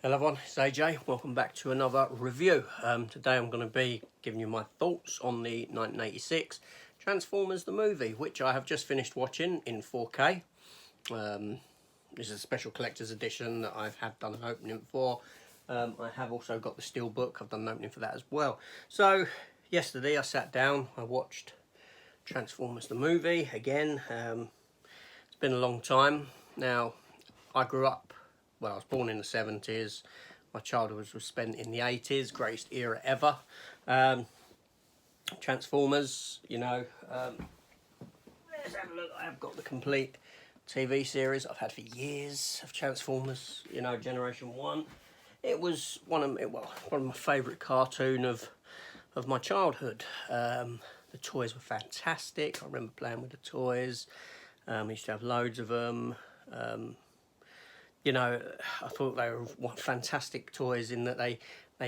Hello everyone, it's AJ. Welcome back to another review. Today I'm going to be giving you my thoughts on the 1986 Transformers the movie, which I have just finished watching in 4K. This is a special collector's edition that I've had done an opening for. I have also got the Steelbook. I've done an opening for that as well. So yesterday I sat down, I watched Transformers the movie again. It's been a long time. Now, I grew up, well, I was born in the 70s. My childhood was spent in the 80s, greatest era ever. Transformers, you know, let's have a look. I have got the complete TV series I've had for years of Transformers, you know, Generation 1. It was one of my favourite cartoon of my childhood. The toys were fantastic. I remember playing with the toys. I used to have loads of them. You know, I thought they were fantastic toys in that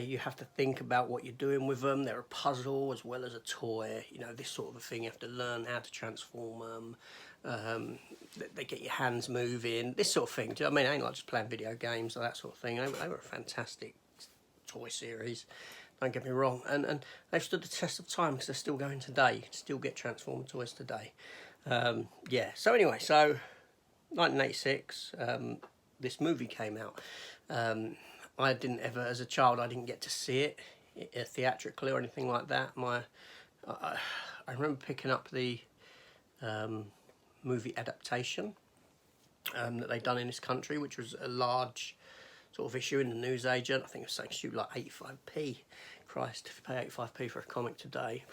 you have to think about what you're doing with them. They're a puzzle as well as a toy. You know, this sort of a thing. You have to learn how to transform them. They get your hands moving. This sort of thing. Do you know what I mean? I ain't like just playing video games or that sort of thing. They were a fantastic toy series. Don't get me wrong. And they've stood the test of time because they're still going today. You can still get Transformer toys today. Yeah. So anyway, 1986. This movie came out. I didn't ever, as a child, I didn't get to see it theatrically or anything like that. I remember picking up the movie adaptation that they'd done in this country, which was a large sort of issue in the newsagent. I think it was saying shoot like 85p. Christ, if you pay 85p for a comic today.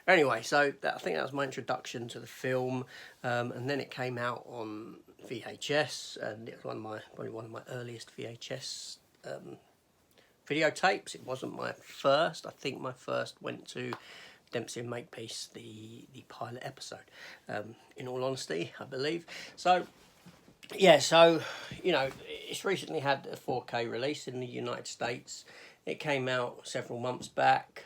Anyway, so I think that was my introduction to the film, and then it came out on VHS, and it was probably one of my earliest VHS videotapes. It wasn't my first. I think my first went to Dempsey and Makepeace, the pilot episode. In all honesty, I believe. So yeah, you know, it's recently had a 4K release in the United States. It came out several months back,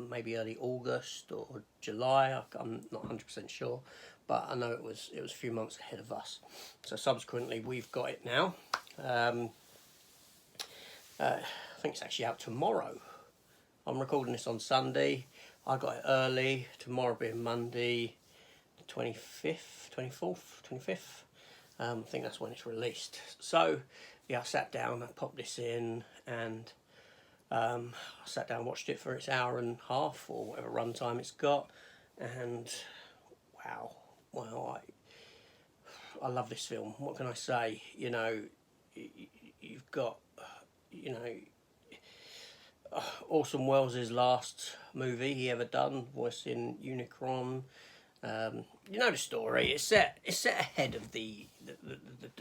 maybe early August or July. I'm not 100% sure, but I know it was a few months ahead of us. So subsequently, we've got it now. I think it's actually out tomorrow. I'm recording this on Sunday. I got it early. Tomorrow being Monday, the 24th, 25th. I think that's when it's released. So yeah, I sat down, I popped this in, and I sat down and watched it for its hour and a half or whatever runtime it's got, and wow, I love this film. What can I say? You know, you've got, you know, Orson Welles' last movie he ever done, voicing Unicron. You know the story. It's set ahead of the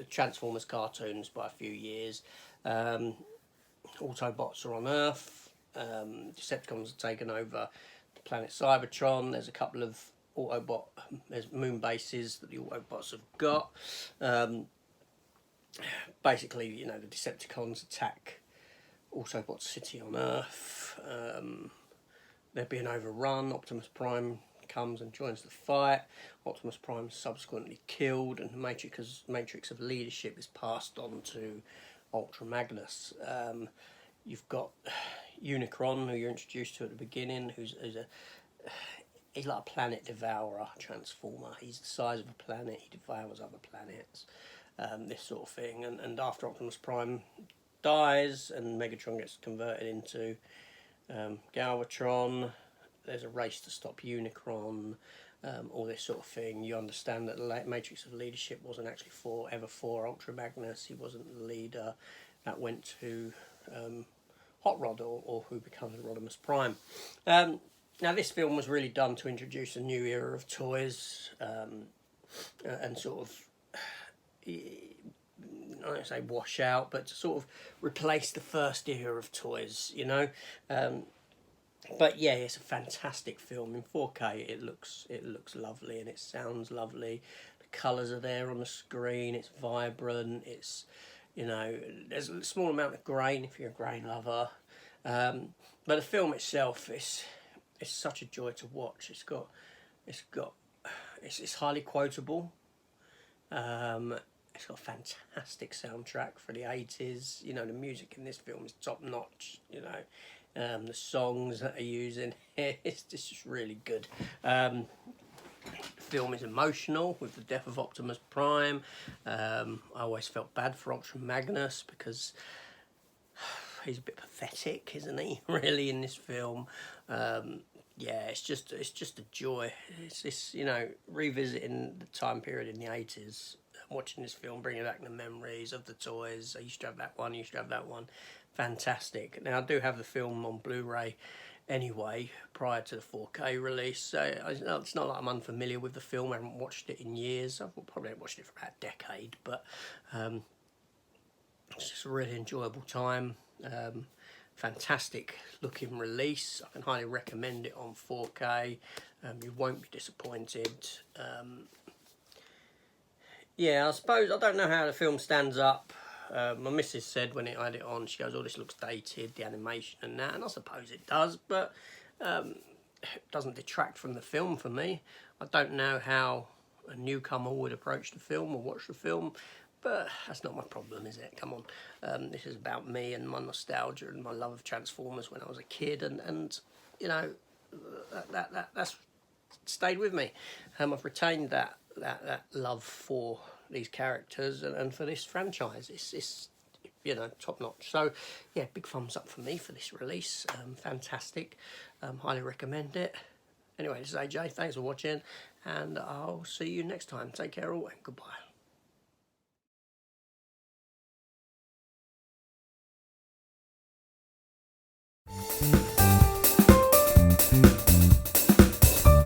Transformers cartoons by a few years. Autobots are on Earth. Decepticons have taken over the planet Cybertron. There's a couple of there's moon bases that the Autobots have got. Basically, you know, the Decepticons attack Autobot City on Earth. They're being overrun. Optimus Prime comes and joins the fight. Optimus Prime is subsequently killed, and the matrix of leadership is passed on to Ultra Magnus. You've got Unicron, who you're introduced to at the beginning, he's like a planet devourer transformer. He's the size of a planet. He devours other planets. This sort of thing. And after Optimus Prime dies and Megatron gets converted into Galvatron, there's a race to stop Unicron. All this sort of thing. You understand that the matrix of leadership wasn't actually ever for Ultra Magnus. He wasn't the leader. That went to Hot Rod, or who becomes Rodimus Prime. Now this film was really done to introduce a new era of toys, and sort of, I don't say wash out, but to sort of replace the first era of toys, you know. But yeah, it's a fantastic film. In 4K, it looks lovely and it sounds lovely. The colours are there on the screen. It's vibrant. It's, you know, there's a small amount of grain if you're a grain lover. But the film itself is such a joy to watch. It's highly quotable. It's It's got a fantastic soundtrack for the 80s. You know, the music in this film is top notch. You know, the songs that are using, it's just really good. The film is emotional with the death of Optimus Prime. I always felt bad for Ultra Magnus because he's a bit pathetic, isn't he? Really, in this film. Yeah, it's just a joy. It's this, you know, revisiting the time period in the 80s, watching this film, bringing back the memories of the toys. I used to have that one, I used to have that one. Fantastic. Now, I do have the film on Blu-ray anyway, prior to the 4K release, so it's not like I'm unfamiliar with the film. I haven't watched it in years. I've probably watched it for about a decade, but it's just a really enjoyable time. Fantastic looking release. I can highly recommend it on 4K. You won't be disappointed. Yeah, I suppose, I don't know how the film stands up. My missus said when I had it on, she goes, oh, this looks dated, the animation and that, and I suppose it does, but it doesn't detract from the film for me. I don't know how a newcomer would approach the film or watch the film, but that's not my problem, is it? Come on. This is about me and my nostalgia and my love of Transformers when I was a kid, and you know, that's stayed with me. I've retained that love for these characters and for this franchise. It's you know, top notch. So yeah, big thumbs up for me for this release. Fantastic. Highly recommend it. Anyway, this is AJ. Thanks for watching, and I'll see you next time. Take care all, and goodbye.